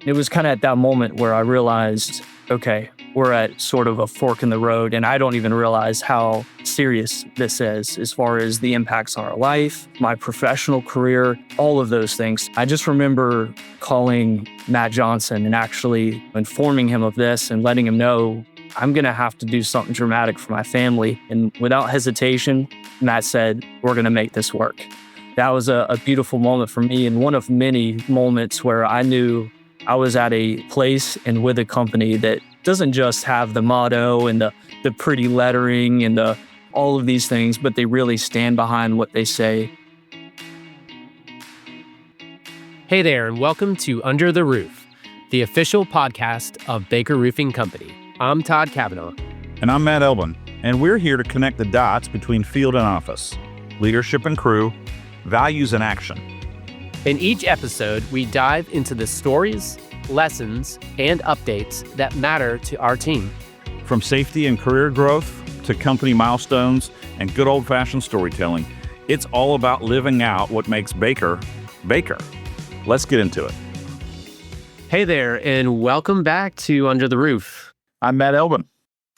It was kind of at that moment where I realized, okay, we're at sort of a fork in the road, and I don't even realize how serious this is as far as the impacts on our life, my professional career, all of those things. I just remember calling Matt Johnson and actually informing him of this and letting him know I'm going to have to do something dramatic for my family. And without hesitation, Matt said, we're going to make this work. That was a beautiful moment for me, and one of many moments where I knew I was at a place and with a company that doesn't just have the motto and the pretty lettering and all of these things, but they really stand behind what they say. Hey there, and welcome to Under the Roof, the official podcast of Baker Roofing Company. I'm Todd Kavanaugh. And I'm Matt Elban, and we're here to connect the dots between field and office, leadership and crew, values and action. In each episode, we dive into the stories, lessons, and updates that matter to our team. From safety and career growth to company milestones and good old-fashioned storytelling, it's all about living out what makes Baker, Baker. Let's get into it. Hey there, and welcome back to Under the Roof. I'm Matt Elban.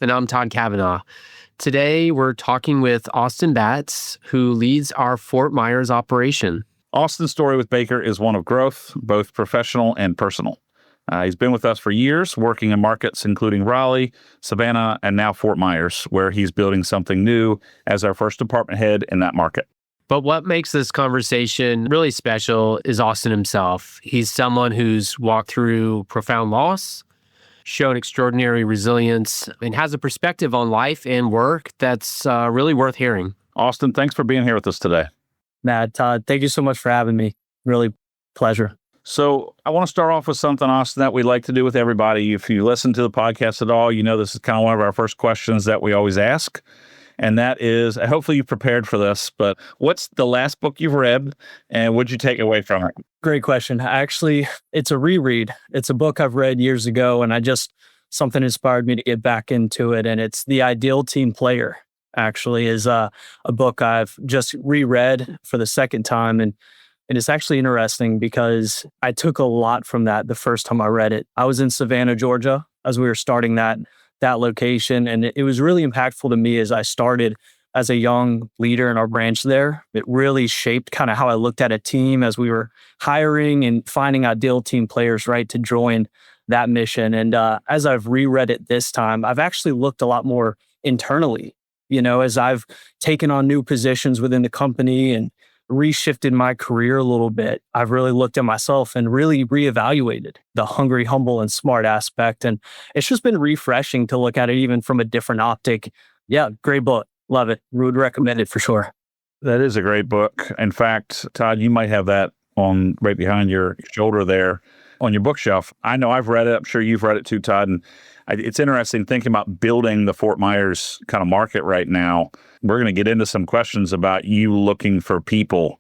And I'm Todd Kavanaugh. Today, we're talking with Auston Batts, who leads our Fort Myers operation. Auston's story with Baker is one of growth, both professional and personal. He's been with us for years, working in markets including Raleigh, Savannah, and now Fort Myers, where he's building something new as our first department head in that market. But what makes this conversation really special is Auston himself. He's someone who's walked through profound loss, shown extraordinary resilience, and has a perspective on life and work that's really worth hearing. Auston, thanks for being here with us today. Matt, Todd, thank you so much for having me. Really pleasure. So I want to start off with something, Auston, that we like to do with everybody. If you listen to the podcast at all, you know this is kind of one of our first questions that we always ask. And that is, hopefully you prepared for this, but what's the last book you've read and what'd you take away from it? Great question. Actually, it's a reread. It's a book I've read years ago, and something inspired me to get back into it. And it's The Ideal Team Player, actually, is a book I've just reread for the second time. And it's actually interesting because I took a lot from that the first time I read it. I was in Savannah, Georgia, as we were starting that location. And it was really impactful to me as I started as a young leader in our branch there. It really shaped kind of how I looked at a team as we were hiring and finding ideal team players, right, to join that mission. And as I've reread it this time, I've actually looked a lot more internally, as I've taken on new positions within the company and reshifted my career a little bit. I've really looked at myself and really reevaluated the hungry, humble, and smart aspect. And it's just been refreshing to look at it even from a different optic. Yeah, great book. Love it. Would recommend it for sure. That is a great book. In fact, Todd, you might have that on right behind your shoulder there on your bookshelf. I know I've read it. I'm sure you've read it too, Todd. And it's interesting thinking about building the Fort Myers kind of market right now. We're going to get into some questions about you looking for people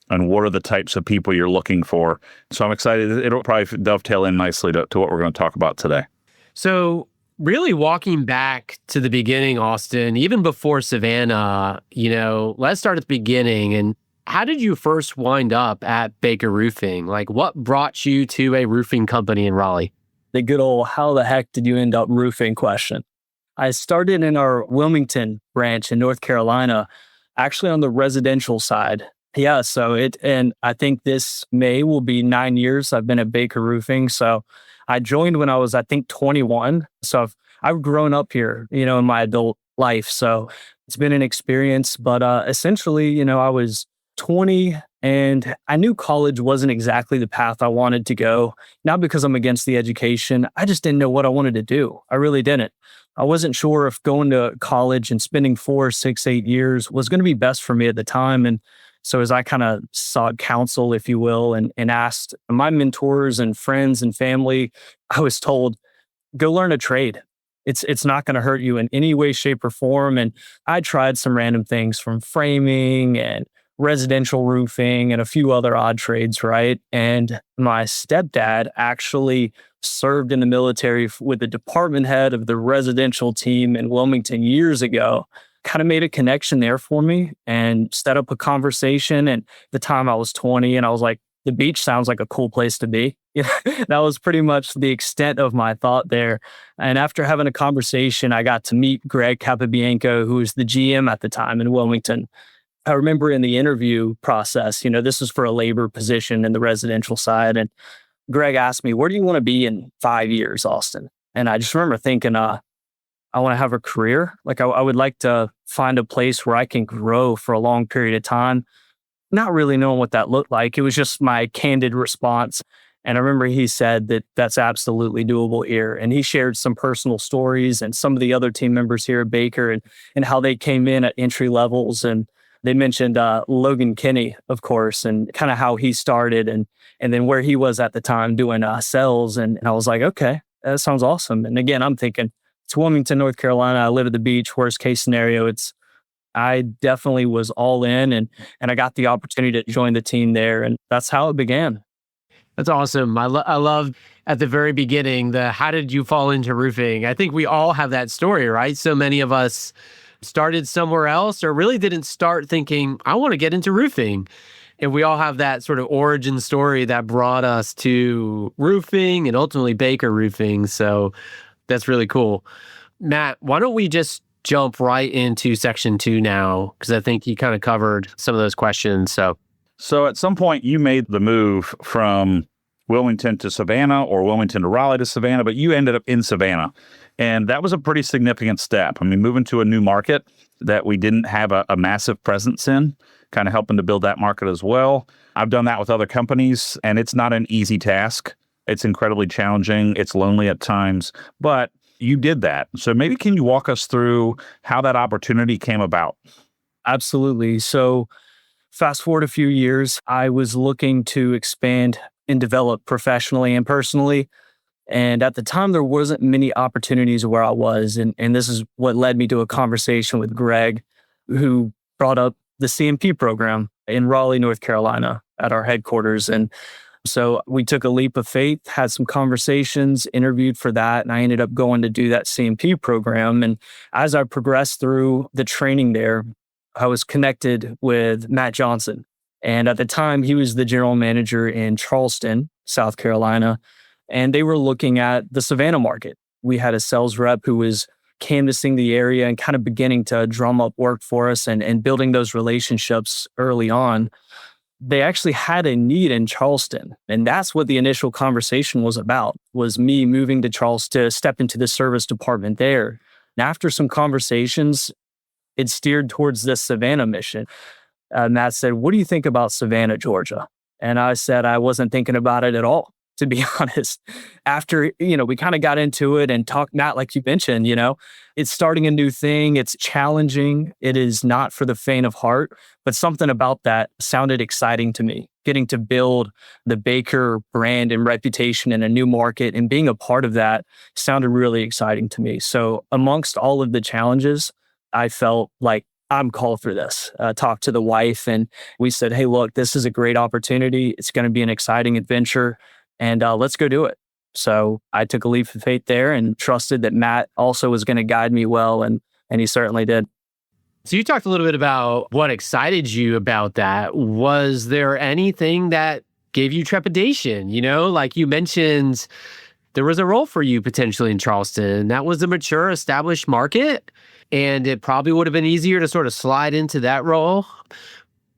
and what are the types of people you're looking for. So I'm excited. It'll probably dovetail in nicely to what we're going to talk about today. So really walking back to the beginning, Auston, even before Savannah, let's start at the beginning. And how did you first wind up at Baker Roofing? Like, what brought you to a roofing company in Raleigh? The good old, how the heck did you end up roofing question. I started in our Wilmington branch in North Carolina, actually on the residential side. Yeah, and I think this May will be 9 years I've been at Baker Roofing. So I joined when I was, 21. So I've grown up here, in my adult life. So it's been an experience, but essentially, I was 20 and I knew college wasn't exactly the path I wanted to go. Not because I'm against the education. I just didn't know what I wanted to do. I really didn't. I wasn't sure if going to college and spending 4, 6, 8 years was going to be best for me at the time. And so as I kind of sought counsel, if you will, and asked my mentors and friends and family, I was told, go learn a trade. It's not going to hurt you in any way, shape, or form. And I tried some random things from framing and residential roofing and a few other odd trades, right? And my stepdad actually served in the military with the department head of the residential team in Wilmington years ago. Kind of made a connection there for me and set up a conversation. And at the time I was 20 and I was like, the beach sounds like a cool place to be. That was pretty much the extent of my thought there. And after having a conversation, I got to meet Greg Capabianco, who was the GM at the time in Wilmington. I remember in the interview process, this was for a labor position in the residential side. And Greg asked me, where do you want to be in 5 years, Auston? And I just remember thinking, I want to have a career. Like I would like to find a place where I can grow for a long period of time. Not really knowing what that looked like. It was just my candid response. And I remember he said that that's absolutely doable here. And he shared some personal stories and some of the other team members here at Baker and how they came in at entry levels. And they mentioned Logan Kinney, of course, and kind of how he started and then where he was at the time doing sales. And I was like, okay, that sounds awesome. And again, I'm thinking it's Wilmington, North Carolina. I live at the beach. Worst case scenario, I definitely was all in and I got the opportunity to join the team there. And that's how it began. That's awesome. I love at the very beginning, how did you fall into roofing? I think we all have that story, right? So many of us started somewhere else or really didn't start thinking, I want to get into roofing. And we all have that sort of origin story that brought us to roofing and ultimately Baker Roofing. So that's really cool. Matt, why don't we just jump right into section 2 now? Because I think you kind of covered some of those questions. So at some point you made the move from Wilmington to Savannah or Wilmington to Raleigh to Savannah, but you ended up in Savannah. And that was a pretty significant step. I mean, moving to a new market that we didn't have a massive presence in, kind of helping to build that market as well. I've done that with other companies, and it's not an easy task. It's incredibly challenging. It's lonely at times, but you did that. So maybe can you walk us through how that opportunity came about? Absolutely. So fast forward a few years, I was looking to expand and develop professionally and personally. And at the time, there wasn't many opportunities where I was. And this is what led me to a conversation with Greg, who brought up the CMP program in Raleigh, North Carolina at our headquarters. And so we took a leap of faith, had some conversations, interviewed for that, and I ended up going to do that CMP program. And as I progressed through the training there, I was connected with Matt Johnson. And at the time, he was the general manager in Charleston, South Carolina, and they were looking at the Savannah market. We had a sales rep who was canvassing the area and kind of beginning to drum up work for us and building those relationships early on. They actually had a need in Charleston. And that's what the initial conversation was about, was me moving to Charleston to step into the service department there. And after some conversations, it steered towards this Savannah mission. Matt said, what do you think about Savannah, Georgia? And I said, I wasn't thinking about it at all, to be honest. After, we kind of got into it and talked, Matt, like you mentioned, it's starting a new thing. It's challenging. It is not for the faint of heart, but something about that sounded exciting to me. Getting to build the Baker brand and reputation in a new market and being a part of that sounded really exciting to me. So amongst all of the challenges, I felt like I'm called for this. Talked to the wife and we said, hey, look, this is a great opportunity. It's going to be an exciting adventure and let's go do it. So I took a leap of faith there and trusted that Matt also was going to guide me well. And he certainly did. So you talked a little bit about what excited you about that. Was there anything that gave you trepidation? Like you mentioned, there was a role for you potentially in Charleston. That was a mature, established market. And it probably would have been easier to sort of slide into that role.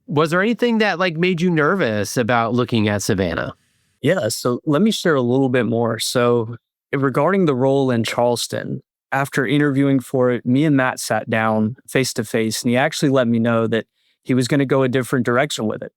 Was there anything that made you nervous about looking at Savannah? Yeah, so let me share a little bit more. So regarding the role in Charleston, after interviewing for it, me and Matt sat down face to face, and he actually let me know that he was going to go a different direction with it.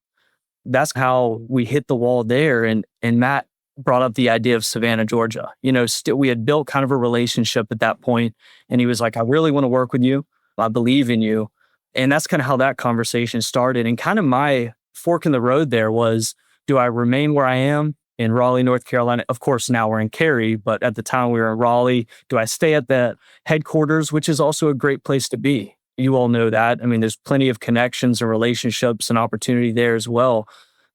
That's how we hit the wall there. And Matt brought up the idea of Savannah, Georgia. Still we had built kind of a relationship at that point, and he was like, I really want to work with you. I believe in you. And that's kind of how that conversation started. And kind of my fork in the road there was, do I remain where I am in Raleigh, North Carolina? Of course, now we're in Cary, but at the time we were in Raleigh. Do I stay at the headquarters, which is also a great place to be? You all know that. I mean, there's plenty of connections and relationships and opportunity there as well.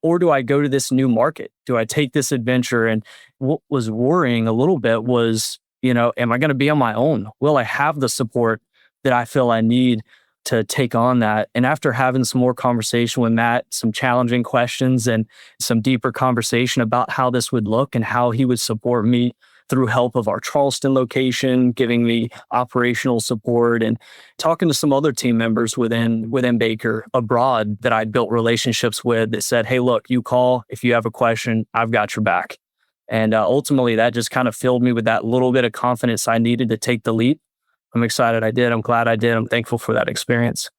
Or do I go to this new market? Do I take this adventure? And what was worrying a little bit was, am I going to be on my own? Will I have the support that I feel I need to take on that. And after having some more conversation with Matt, some challenging questions and some deeper conversation about how this would look and how he would support me through help of our Charleston location, giving me operational support and talking to some other team members within Baker abroad that I'd built relationships with that said, hey, look, you call if you have a question, I've got your back. And ultimately that just kind of filled me with that little bit of confidence I needed to take the leap. I'm excited I did. I'm glad I did. I'm thankful for that experience.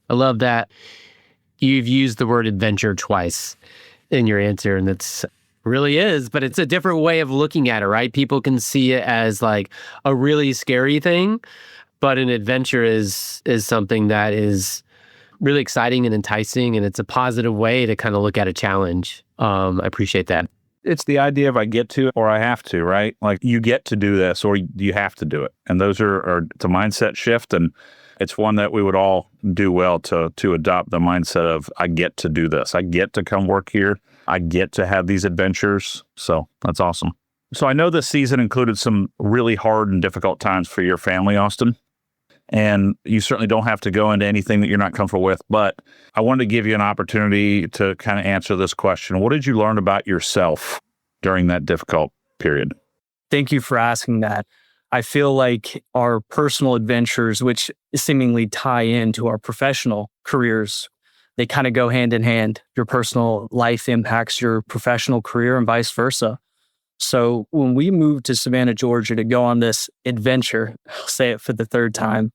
I love that you've used the word adventure twice in your answer, and that's really is, but it's a different way of looking at it, right? People can see it as like a really scary thing, but an adventure is something that is really exciting and enticing, and it's a positive way to kind of look at a challenge. I appreciate that. It's the idea of I get to or I have to, right? Like you get to do this or you have to do it. And those are it's a mindset shift, and it's one that we would all do well to adopt the mindset of I get to do this. I get to come work here. I get to have these adventures. So that's awesome. So I know this season included some really hard and difficult times for your family, Auston. And you certainly don't have to go into anything that you're not comfortable with. But I wanted to give you an opportunity to kind of answer this question. What did you learn about yourself during that difficult period? Thank you for asking that. I feel like our personal adventures, which seemingly tie into our professional careers, they kind of go hand in hand. Your personal life impacts your professional career and vice versa. So when we moved to Savannah, Georgia to go on this adventure, I'll say it for the third time,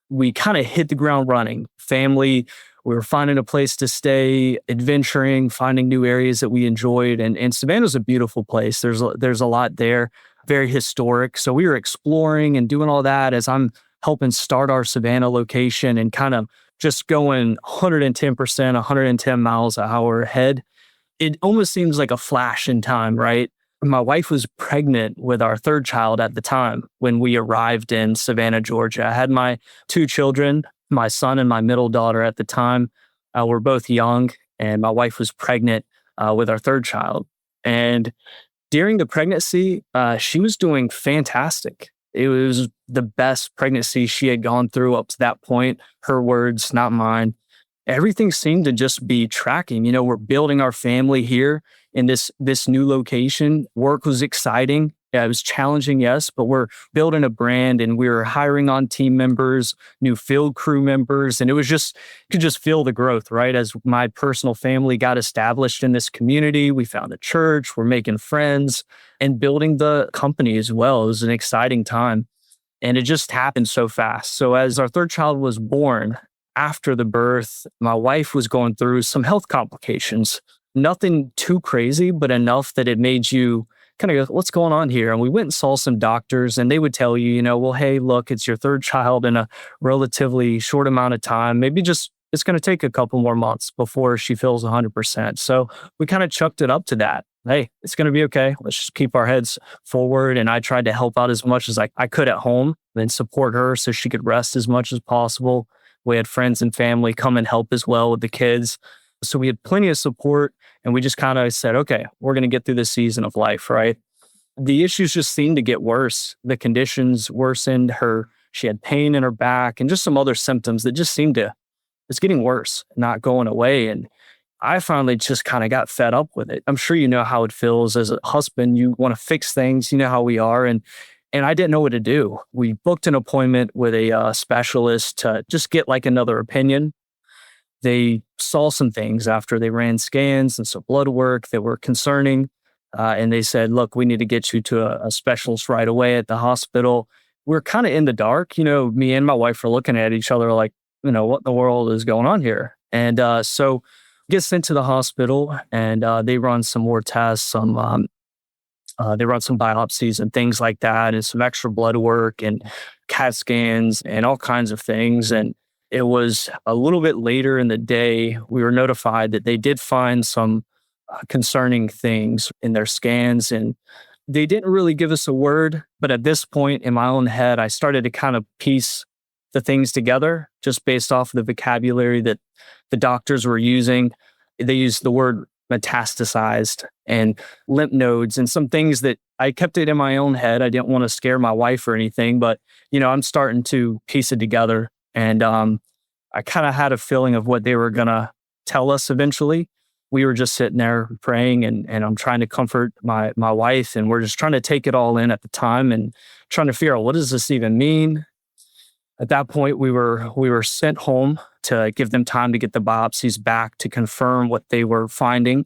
we kind of hit the ground running. Family, we were finding a place to stay, adventuring, finding new areas that we enjoyed. And Savannah's a beautiful place. There's a lot there, very historic. So we were exploring and doing all that as I'm helping start our Savannah location and kind of just going 110%, 110 miles an hour ahead. It almost seems like a flash in time, right? My wife was pregnant with our third child at the time when we arrived in Savannah, Georgia. I had my two children, my son and my middle daughter at the time. We're both young, and my wife was pregnant with our third child. And during the pregnancy, she was doing fantastic. It was the best pregnancy she had gone through up to that point. Her words, not mine. Everything seemed to just be tracking. You know, we're building our family here in this new location. Work was exciting. Yeah, it was challenging, yes, but we're building a brand and we were hiring on team members, new field crew members. And it was just, you could just feel the growth, right? As my personal family got established in this community, we found a church, we're making friends and building the company as well. It was an exciting time. And it just happened so fast. So as our third child was born, after the birth, my wife was going through some health complications. Nothing too crazy, but enough that it made you kind of go, what's going on here? And we went and saw some doctors and they would tell you, you know, well, hey, look, it's your third child in a relatively short amount of time. Maybe just it's going to take a couple more months before she feels 100%. So we kind of chucked it up to that. Hey, it's going to be okay. Let's just keep our heads forward. And I tried to help out as much as I could at home and support her so she could rest as much as possible. We had friends and family come and help as well with the kids. So we had plenty of support and we just kind of said, okay, we're going to get through this season of life, right? The issues just seemed to get worse. The conditions worsened. She had pain in her back and just some other symptoms that just seemed to, it's getting worse, not going away. And I finally just kind of got fed up with it. I'm sure you know how it feels as a husband. You want to fix things. You know how we are. And I didn't know what to do. We booked an appointment with a specialist to just get like another opinion. They saw some things after they ran scans and some blood work that were concerning. And they said, look, we need to get you to a specialist right away at the hospital. We're kind of in the dark. You know, me and my wife are looking at each other like, you know, what in the world is going on here? And so get sent to the hospital and they run some more tests, they run some biopsies and things like that and some extra blood work and CAT scans and all kinds of things. And it was a little bit later in the day, we were notified that they did find some concerning things in their scans. And they didn't really give us a word. But at this point in my own head, I started to kind of piece the things together just based off of the vocabulary that the doctors were using. They used the word metastasized and lymph nodes and some things that I kept it in my own head. I didn't want to scare my wife or anything, but, you know, I'm starting to piece it together. And I kind of had a feeling of what they were going to tell us eventually. We were just sitting there praying, and I'm trying to comfort my wife, and we're just trying to take it all in at the time and trying to figure out, what does this even mean? At that point, we were sent home to give them time to get the biopsies back to confirm what they were finding.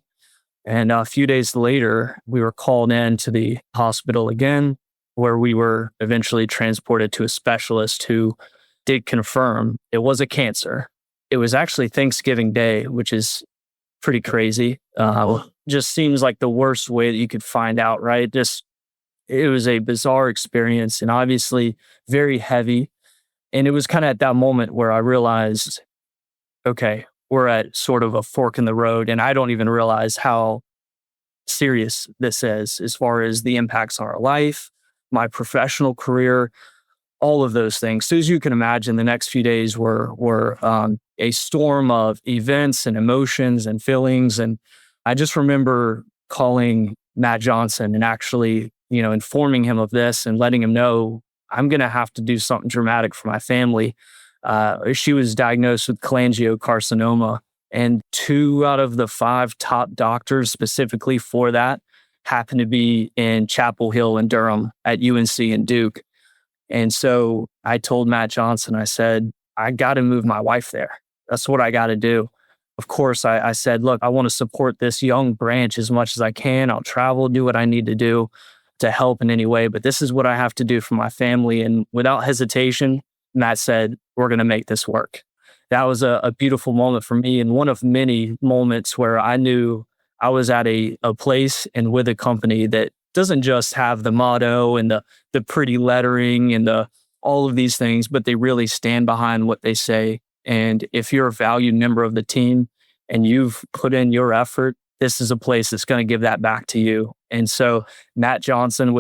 And a few days later, we were called in to the hospital again, where we were eventually transported to a specialist who did confirm it was a cancer. It was actually Thanksgiving Day, which is pretty crazy. Just seems like the worst way that you could find out, right? It was a bizarre experience and obviously very heavy. And it was kind of at that moment where I realized, okay, we're at sort of a fork in the road, and I don't even realize how serious this is as far as the impacts on our life, my professional career, all of those things. So as you can imagine, the next few days were a storm of events and emotions and feelings. And I just remember calling Matt Johnson and actually, informing him of this and letting him know I'm going to have to do something dramatic for my family. She was diagnosed with cholangiocarcinoma, and 2 out of the 5 top doctors specifically for that happened to be in Chapel Hill and Durham at UNC and Duke. And so I told Matt Johnson, I said, I got to move my wife there. That's what I got to do. Of course, I said, look, I want to support this young branch as much as I can. I'll travel, do what I need to do to help in any way, but this is what I have to do for my family. And without hesitation, Matt said, we're going to make this work. That was a beautiful moment for me, and one of many moments where I knew I was at a place and with a company that doesn't just have the motto and the pretty lettering and all of these things, but they really stand behind what they say. And if you're a valued member of the team and you've put in your effort, this is a place that's going to give that back to you. And so Matt Johnson,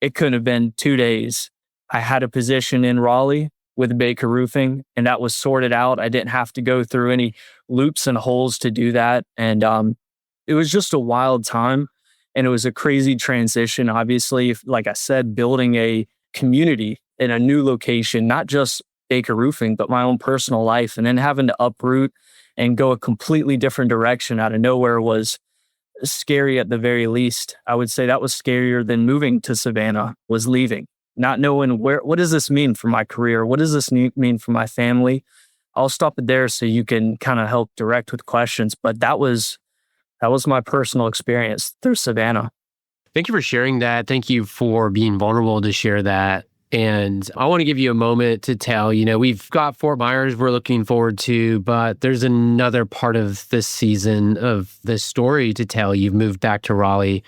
it couldn't have been 2 days, I had a position in Raleigh with Baker Roofing, and that was sorted out. I didn't have to go through any loops and holes to do that. And it was just a wild time. And it was a crazy transition. Obviously, like I said, building a community in a new location, not just Baker Roofing, but my own personal life. And then having to uproot and go a completely different direction out of nowhere was scary at the very least. I would say that was scarier than moving to Savannah, was leaving, not knowing what does this mean for my career? What does this mean for my family? I'll stop it there so you can kind of help direct with questions. But that was my personal experience through Savannah. Thank you for sharing that. Thank you for being vulnerable to share that. And I want to give you a moment to tell, we've got Fort Myers we're looking forward to, but there's another part of this season of this story to tell. You've moved back to Raleigh,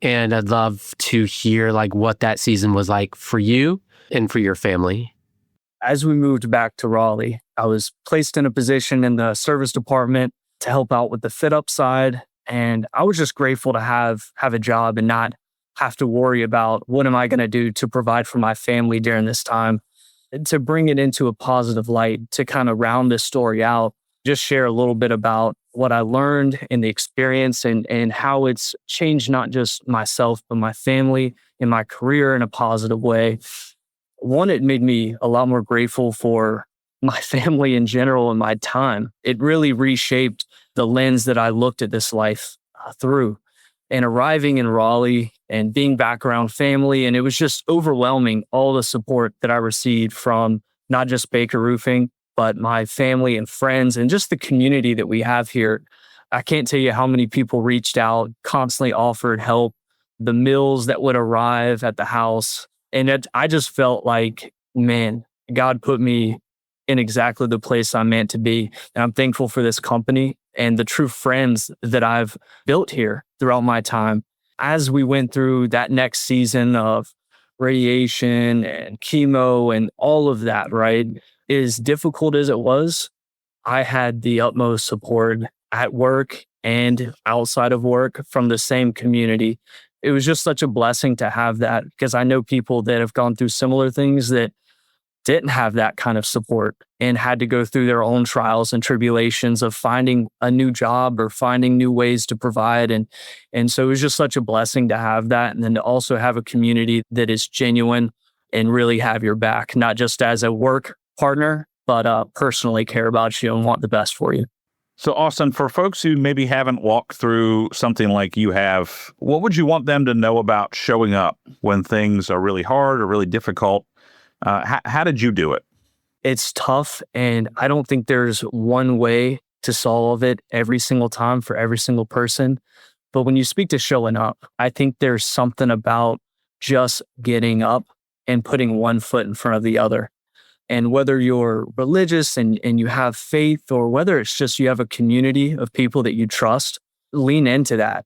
and I'd love to hear what that season was like for you and for your family. As we moved back to Raleigh, I was placed in a position in the service department to help out with the fit up side. And I was just grateful to have a job and not have to worry about what am I going to do to provide for my family during this time. And to bring it into a positive light, to kind of round this story out, just share a little bit about what I learned in the experience and how it's changed not just myself, but my family and my career in a positive way. One, it made me a lot more grateful for my family in general and my time. It really reshaped the lens that I looked at this life through. And arriving in Raleigh and being back around family, and it was just overwhelming, all the support that I received from not just Baker Roofing, but my family and friends and just the community that we have here. I can't tell you how many people reached out, constantly offered help, the meals that would arrive at the house. And I just felt like, man, God put me in exactly the place I'm meant to be. And I'm thankful for this company and the true friends that I've built here throughout my time. As we went through that next season of radiation and chemo and all of that, right? As difficult as it was, I had the utmost support at work and outside of work from the same community. It was just such a blessing to have that, because I know people that have gone through similar things that didn't have that kind of support and had to go through their own trials and tribulations of finding a new job or finding new ways to provide. And so it was just such a blessing to have that. And then to also have a community that is genuine and really have your back, not just as a work partner, but personally care about you and want the best for you. So, Auston, for folks who maybe haven't walked through something like you have, what would you want them to know about showing up when things are really hard or really difficult? How did you do it? It's tough, and I don't think there's one way to solve it every single time for every single person. But when you speak to showing up, I think there's something about just getting up and putting one foot in front of the other. And whether you're religious and you have faith, or whether it's just you have a community of people that you trust, lean into that.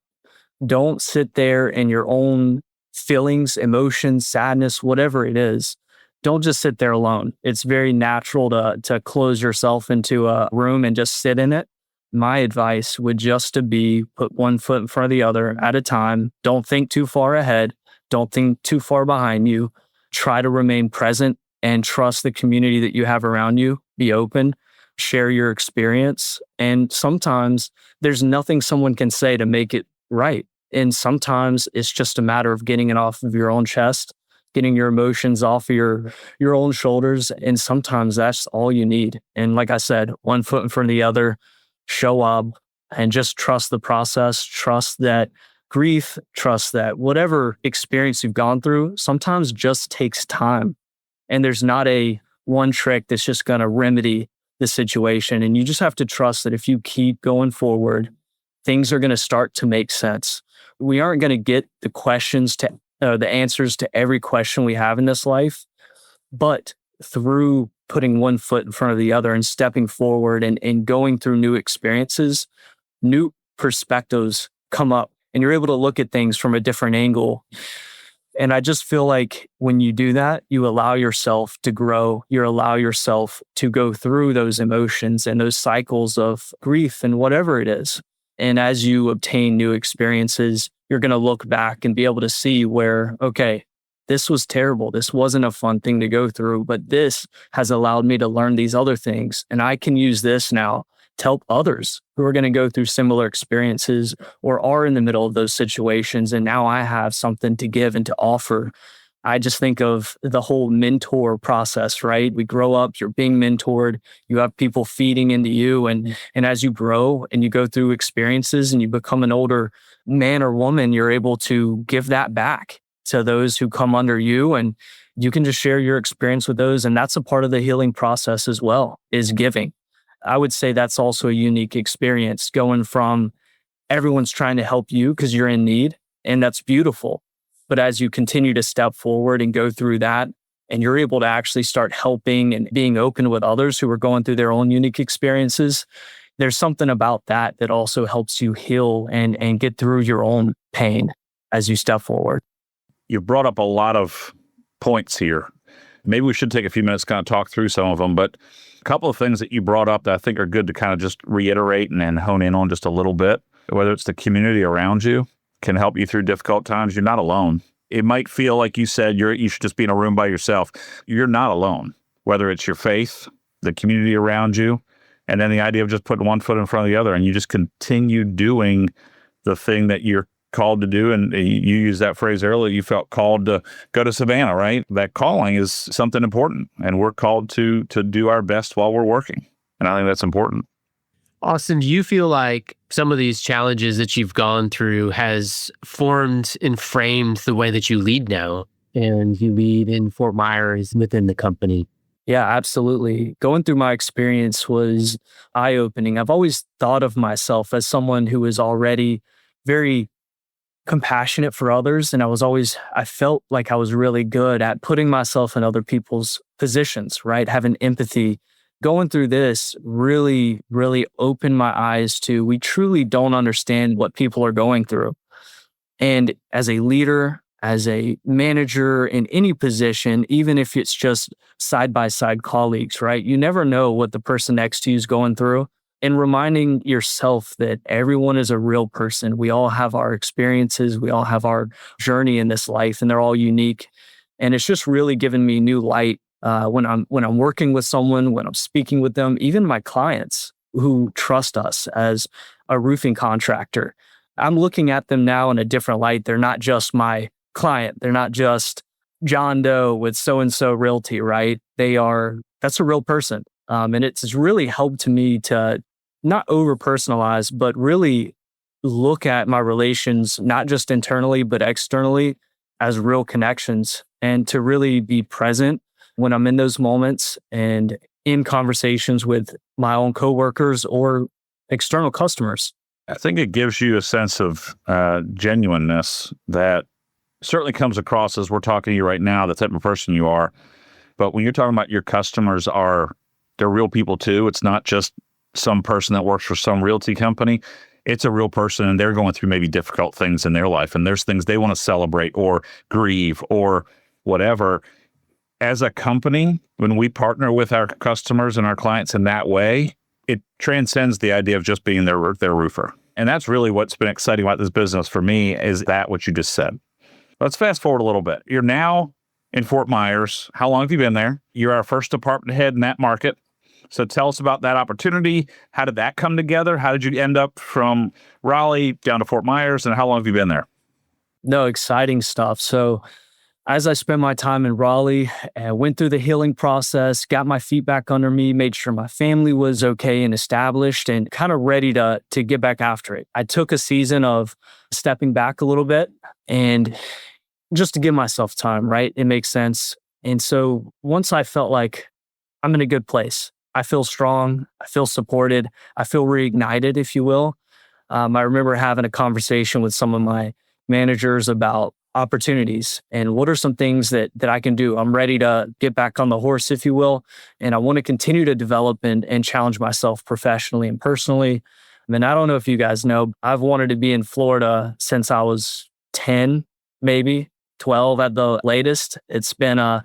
Don't sit there in your own feelings, emotions, sadness, whatever it is. Don't just sit there alone. It's very natural to close yourself into a room and just sit in it. My advice would just to be put one foot in front of the other at a time. Don't think too far ahead. Don't think too far behind you. Try to remain present and trust the community that you have around you. Be open, share your experience. And sometimes there's nothing someone can say to make it right. And sometimes it's just a matter of getting it off of your own chest, getting your emotions off of your own shoulders. And sometimes that's all you need. And like I said, one foot in front of the other, show up and just trust the process, trust that grief, trust that whatever experience you've gone through sometimes just takes time. And there's not a one trick that's just going to remedy the situation. And you just have to trust that if you keep going forward, things are going to start to make sense. We aren't going to get the answers to every question we have in this life, but through putting one foot in front of the other and stepping forward and going through new experiences, new perspectives come up and you're able to look at things from a different angle. And I just feel like when you do that, you allow yourself to grow. You allow yourself to go through those emotions and those cycles of grief and whatever it is. And as you obtain new experiences, you're going to look back and be able to see where, okay, this was terrible. This wasn't a fun thing to go through, but this has allowed me to learn these other things. And I can use this now to help others who are going to go through similar experiences or are in the middle of those situations. And now I have something to give and to offer. I just think of the whole mentor process, right? We grow up, you're being mentored, you have people feeding into you. And as you grow and you go through experiences and you become an older man or woman, you're able to give that back to those who come under you. And you can just share your experience with those. And that's a part of the healing process as well, is giving. I would say that's also a unique experience, going from everyone's trying to help you because you're in need, and that's beautiful. But as you continue to step forward and go through that, and you're able to actually start helping and being open with others who are going through their own unique experiences, there's something about that that also helps you heal and get through your own pain as you step forward. You brought up a lot of points here. Maybe we should take a few minutes to kind of talk through some of them, but a couple of things that you brought up that I think are good to kind of just reiterate and hone in on just a little bit, whether it's the community around you can help you through difficult times. You're not alone. It might feel like you said you should just be in a room by yourself. You're not alone, whether it's your faith, the community around you, and then the idea of just putting one foot in front of the other and you just continue doing the thing that you're called to do. And you used that phrase earlier, you felt called to go to Savannah, right? That calling is something important, and we're called to do our best while we're working. And I think that's important. Auston, do you feel like some of these challenges that you've gone through has formed and framed the way that you lead now, and you lead in Fort Myers within the company? Yeah, absolutely. Going through my experience was eye-opening. I've always thought of myself as someone who is already very compassionate for others. And I felt like I was really good at putting myself in other people's positions, right? Having empathy. Going through this really, really opened my eyes to, we truly don't understand what people are going through. And as a leader, as a manager in any position, even if it's just side-by-side colleagues, right? You never know what the person next to you is going through. And reminding yourself that everyone is a real person. We all have our experiences. We all have our journey in this life, and they're all unique. And it's just really given me new light when I'm working with someone, when I'm speaking with them, even my clients who trust us as a roofing contractor. I'm looking at them now in a different light. They're not just my client. They're not just John Doe with so-and-so realty, right? That's a real person. And it's really helped me to not over personalize, but really look at my relations, not just internally, but externally as real connections, and to really be present when I'm in those moments and in conversations with my own coworkers or external customers. I think it gives you a sense of genuineness that certainly comes across as we're talking to you right now, the type of person you are. But when you're talking about your customers they're real people too. It's not just some person that works for some realty company. It's a real person, and they're going through maybe difficult things in their life, and there's things they want to celebrate or grieve or whatever. As a company, when we partner with our customers and our clients in that way, it transcends the idea of just being their roofer. And that's really what's been exciting about this business for me, is that what you just said. Let's fast forward a little bit. You're now in Fort Myers. How long have you been there? You're our first department head in that market. So tell us about that opportunity. How did that come together? How did you end up from Raleigh down to Fort Myers, and how long have you been there? No, exciting stuff. So as I spent my time in Raleigh, I went through the healing process, got my feet back under me, made sure my family was okay and established, and kind of ready to get back after it. I took a season of stepping back a little bit and just to give myself time, right? It makes sense. And so once I felt like I'm in a good place, I feel strong, I feel supported, I feel reignited, if you will. I remember having a conversation with some of my managers about opportunities and what are some things that I can do. I'm ready to get back on the horse, if you will, and I want to continue to develop and challenge myself professionally and personally. I mean, I don't know if you guys know, I've wanted to be in Florida since I was 10, maybe 12 at the latest. It's been a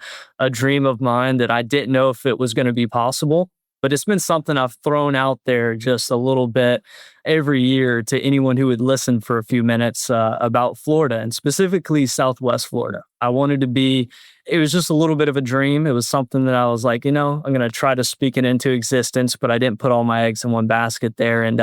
dream of mine that I didn't know if it was going to be possible. But it's been something I've thrown out there just a little bit every year to anyone who would listen for a few minutes about Florida, and specifically Southwest Florida. I wanted to be, it was just a little bit of a dream. It was something that I was like, I'm going to try to speak it into existence, but I didn't put all my eggs in one basket there. And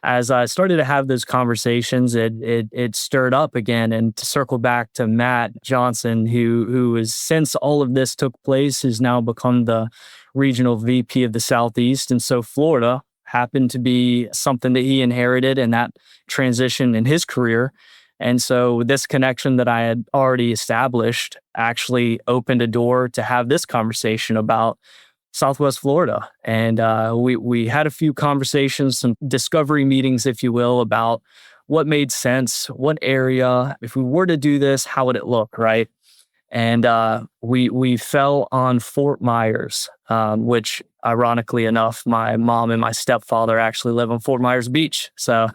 as I started to have those conversations, it stirred up again. And to circle back to Matt Johnson, who is, since all of this took place, has now become the regional VP of the Southeast. And so Florida happened to be something that he inherited in that transition in his career. And so this connection that I had already established actually opened a door to have this conversation about Southwest Florida. And we had a few conversations, some discovery meetings, if you will, about what made sense, what area, if we were to do this, how would it look, right? And we fell on Fort Myers, which ironically enough, my mom and my stepfather actually live on Fort Myers Beach. So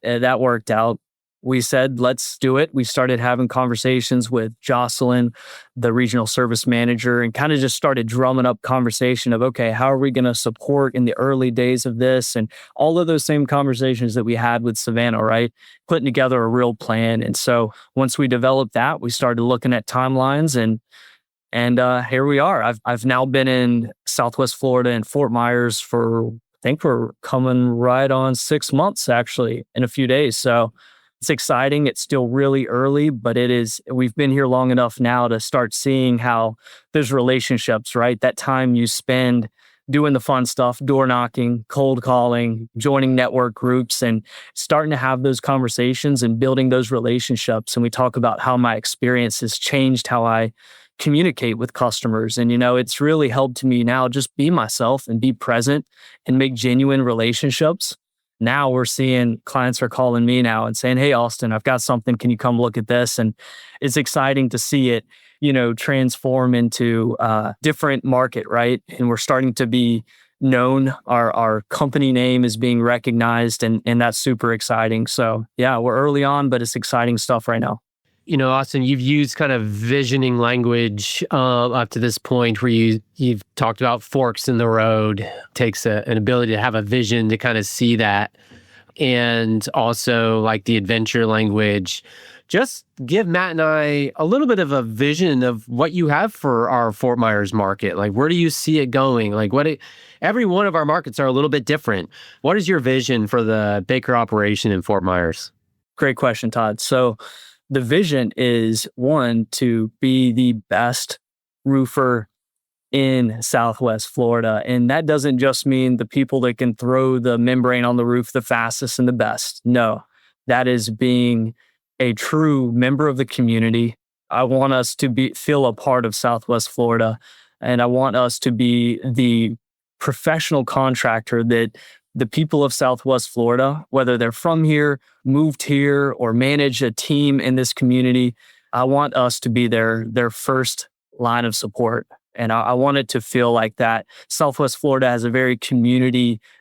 that worked out. We said, let's do it. We started having conversations with Jocelyn, the regional service manager, and kind of just started drumming up conversation of, okay, how are we going to support in the early days of this? And all of those same conversations that we had with Savannah, right? Putting together a real plan. And so once we developed that, we started looking at timelines, and here we are. I've now been in Southwest Florida and Fort Myers for, I think we're coming right on 6 months actually in a few days. So it's exciting. It's still really early, but we've been here long enough now to start seeing how there's relationships, right? That time you spend doing the fun stuff, door knocking, cold calling, joining network groups, and starting to have those conversations and building those relationships. And we talk about how my experience has changed how I communicate with customers. And, it's really helped me now just be myself and be present and make genuine relationships. Now we're seeing clients are calling me now and saying, hey, Auston, I've got something. Can you come look at this? And it's exciting to see it, transform into a different market, right? And we're starting to be known. Our company name is being recognized, and that's super exciting. So yeah, we're early on, but it's exciting stuff right now. Auston, you've used kind of visioning language up to this point where you've talked about forks in the road. Takes an ability to have a vision to kind of see that. And also like the adventure language. Just give Matt and I a little bit of a vision of what you have for our Fort Myers market. Like, where do you see it going? Like, every one of our markets are a little bit different. What is your vision for the Baker operation in Fort Myers? Great question, Todd. So the vision is, one, to be the best roofer in Southwest Florida. And that doesn't just mean the people that can throw the membrane on the roof the fastest and the best. No, that is being a true member of the community. I want us to feel a part of Southwest Florida, and I want us to be the professional contractor that the people of Southwest Florida, whether they're from here, moved here, or manage a team in this community, I want us to be their first line of support. And I want it to feel like that. Southwest Florida has a very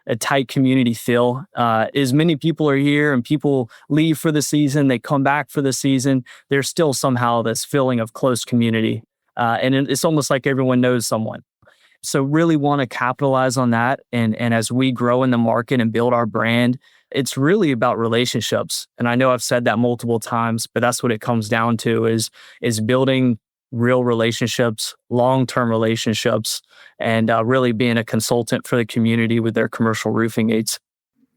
a tight community feel. As many people are here and people leave for the season, they come back for the season, there's still somehow this feeling of close community. And it's almost like everyone knows someone. So really want to capitalize on that. And as we grow in the market and build our brand, it's really about relationships. And I know I've said that multiple times, but that's what it comes down to is building real relationships, long-term relationships, and really being a consultant for the community with their commercial roofing needs.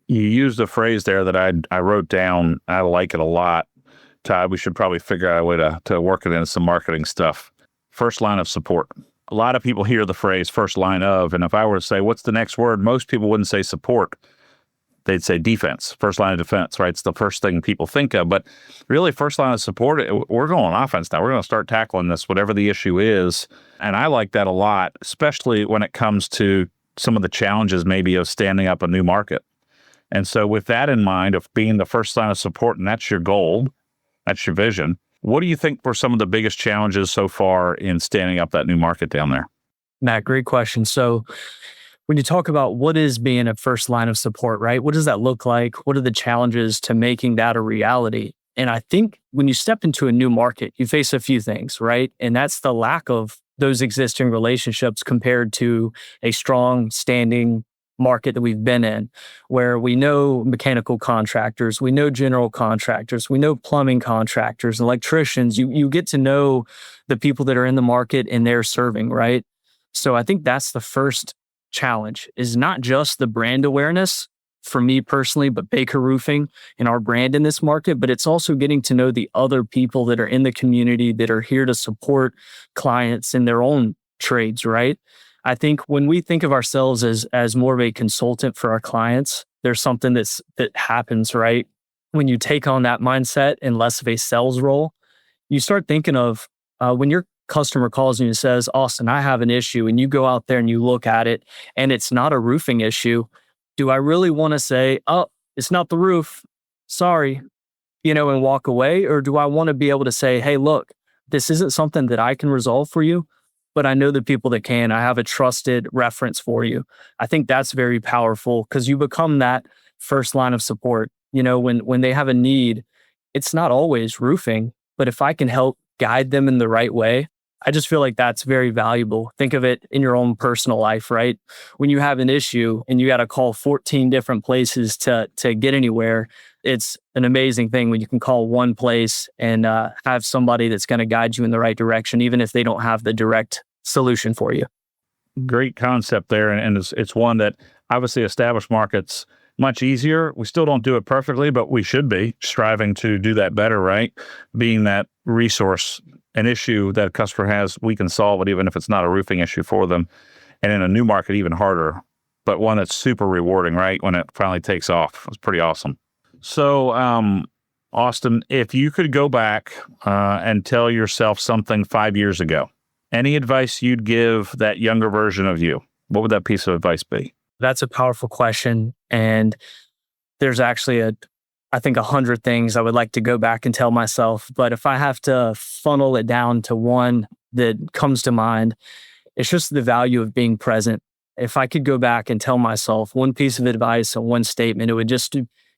You used a phrase there that I wrote down. I like it a lot. Todd, we should probably figure out a way to work it into some marketing stuff. First line of support. A lot of people hear the phrase first line of, and if I were to say, what's the next word? Most people wouldn't say support. They'd say defense, first line of defense, right? It's the first thing people think of. But really, first line of support, we're going offense now. We're going to start tackling this, whatever the issue is. And I like that a lot, especially when it comes to some of the challenges maybe of standing up a new market. And so with that in mind, of being the first line of support, and that's your goal, that's your vision, what do you think were some of the biggest challenges so far in standing up that new market down there? Matt, great question. So when you talk about what is being a first line of support, right? What does that look like? What are the challenges to making that a reality? And I think when you step into a new market, you face a few things, right? And that's the lack of those existing relationships compared to a strong standing market that we've been in, where we know mechanical contractors, we know general contractors, we know plumbing contractors, electricians. You get to know the people that are in the market and they're serving, right? So I think that's the first challenge, is not just the brand awareness for me personally, but Baker Roofing and our brand in this market, but it's also getting to know the other people that are in the community that are here to support clients in their own trades, right? I think when we think of ourselves as more of a consultant for our clients, there's something that happens, right? When you take on that mindset and less of a sales role, you start thinking of when your customer calls you and says, Austin, I have an issue, and you go out there and you look at it and it's not a roofing issue. Do I really want to say, oh, it's not the roof, sorry, and walk away? Or do I want to be able to say, hey, look, this isn't something that I can resolve for you, but I know the people that can. I have a trusted reference for you. I think that's very powerful because you become that first line of support. When they have a need, it's not always roofing, but if I can help guide them in the right way, I just feel like that's very valuable. Think of it in your own personal life, right? When you have an issue and you got to call 14 different places to get anywhere, it's an amazing thing when you can call one place and have somebody that's going to guide you in the right direction, even if they don't have the direct solution for you. Great concept there. And it's one that obviously established markets much easier. We still don't do it perfectly, but we should be striving to do that better, right? Being that resource, an issue that a customer has, we can solve it even if it's not a roofing issue for them. And in a new market, even harder, but one that's super rewarding, right? When it finally takes off. It's pretty awesome. So, Austin, if you could go back and tell yourself something 5 years ago, any advice you'd give that younger version of you, what would that piece of advice be? That's a powerful question. And there's actually I think 100 things I would like to go back and tell myself. But if I have to funnel it down to one that comes to mind, it's just the value of being present. If I could go back and tell myself one piece of advice or one statement, it would just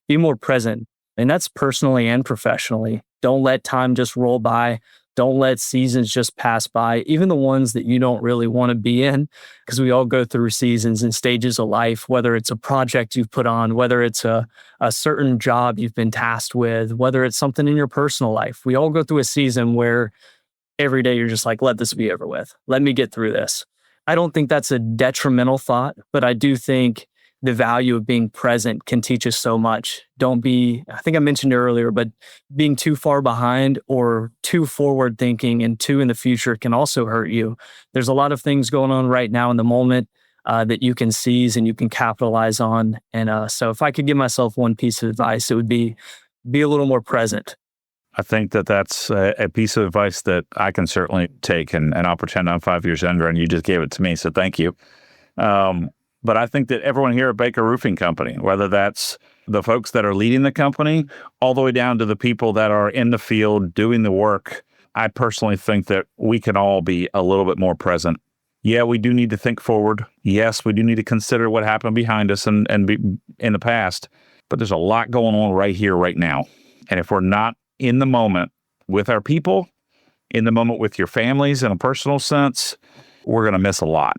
be more present. And that's personally and professionally. Don't let time just roll by. Don't let seasons just pass by, even the ones that you don't really want to be in, because we all go through seasons and stages of life, whether it's a project you've put on, whether it's a certain job you've been tasked with, whether it's something in your personal life. We all go through a season where every day you're just like, let this be over with. Let me get through this. I don't think that's a detrimental thought, but I do think the value of being present can teach us so much. Don't be, I think I mentioned it earlier, but being too far behind or too forward thinking and too in the future can also hurt you. There's a lot of things going on right now in the moment that you can seize and you can capitalize on. And so if I could give myself one piece of advice, it would be a little more present. I think that that's a piece of advice that I can certainly take, and I'll pretend I'm 5 years younger and you just gave it to me, so thank you. But I think that everyone here at Baker Roofing Company, whether that's the folks that are leading the company, all the way down to the people that are in the field doing the work, I personally think that we can all be a little bit more present. Yeah, we do need to think forward. Yes, we do need to consider what happened behind us and be in the past. But there's a lot going on right here, right now. And if we're not in the moment with our people, in the moment with your families in a personal sense, we're going to miss a lot.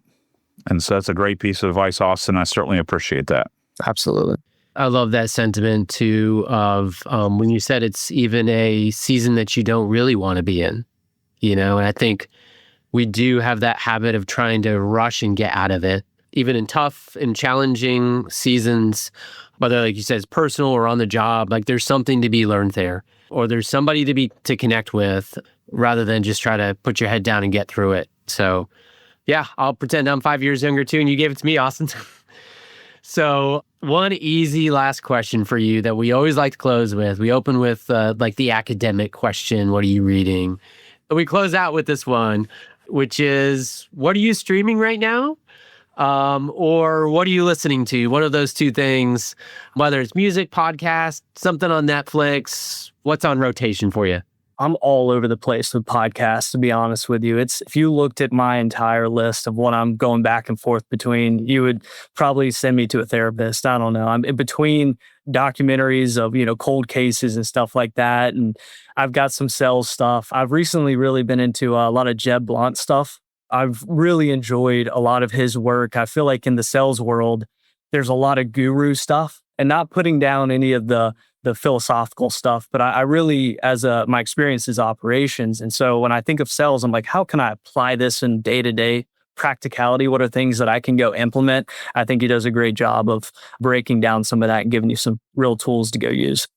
And so that's a great piece of advice, Auston. I certainly appreciate that. Absolutely. I love that sentiment too of when you said it's even a season that you don't really want to be in, and I think we do have that habit of trying to rush and get out of it, even in tough and challenging seasons, whether like you said, it's personal or on the job, like there's something to be learned there, or there's somebody to connect with rather than just try to put your head down and get through it. So yeah, I'll pretend I'm 5 years younger too, and you gave it to me, Auston. So one easy last question for you that we always like to close with. We open with like the academic question, what are you reading? And we close out with this one, which is, what are you streaming right now? Or what are you listening to? One of those two things, whether it's music, podcast, something on Netflix, what's on rotation for you? I'm all over the place with podcasts, to be honest with you. If you looked at my entire list of what I'm going back and forth between, you would probably send me to a therapist. I don't know. I'm in between documentaries of, cold cases and stuff like that. And I've got some sales stuff. I've recently really been into a lot of Jeb Blount stuff. I've really enjoyed a lot of his work. I feel like in the sales world, there's a lot of guru stuff, and not putting down any of the philosophical stuff, but I really, my experience is operations. And so when I think of sales, I'm like, how can I apply this in day-to-day practicality? What are things that I can go implement? I think he does a great job of breaking down some of that and giving you some real tools to go use.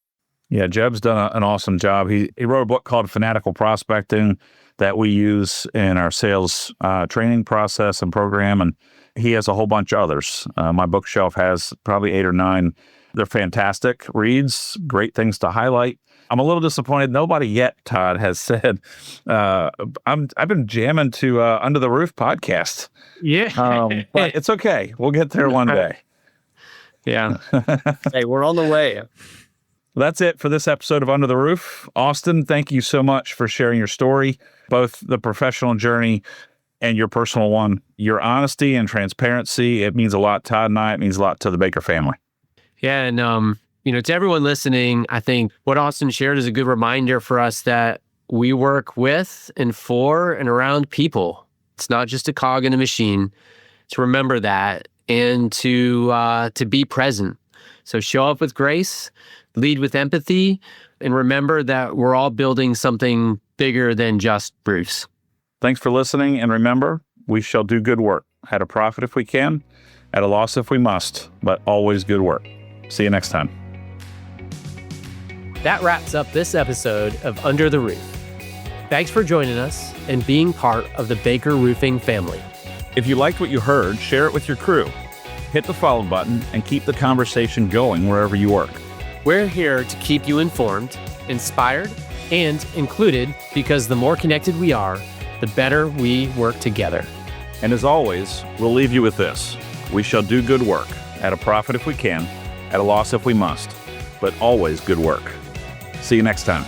Yeah, Jeb's done an awesome job. He wrote a book called Fanatical Prospecting that we use in our sales training process and program, and he has a whole bunch of others. My bookshelf has probably 8 or 9. They're fantastic reads, great things to highlight. I'm a little disappointed. Nobody yet, Todd, has said, I've been jamming to Under the Roof podcast. Yeah. But it's okay. We'll get there one day. Yeah. Hey, we're on the way. That's it for this episode of Under the Roof. Auston, thank you so much for sharing your story, both the professional journey and your personal one. Your honesty and transparency, it means a lot, Todd and I. It means a lot to the Baker family. Yeah, and to everyone listening, I think what Auston shared is a good reminder for us that we work with and for and around people. It's not just a cog in a machine. To remember that and to be present. So show up with grace, lead with empathy, and remember that we're all building something bigger than just roofs. Thanks for listening, and remember, we shall do good work, at a profit if we can, at a loss if we must, but always good work. See you next time. That wraps up this episode of Under the Roof. Thanks for joining us and being part of the Baker Roofing family. If you liked what you heard, share it with your crew. Hit the follow button and keep the conversation going wherever you work. We're here to keep you informed, inspired, and included, because the more connected we are, the better we work together. And as always, we'll leave you with this. We shall do good work, at a profit if we can, at a loss if we must, but always good work. See you next time.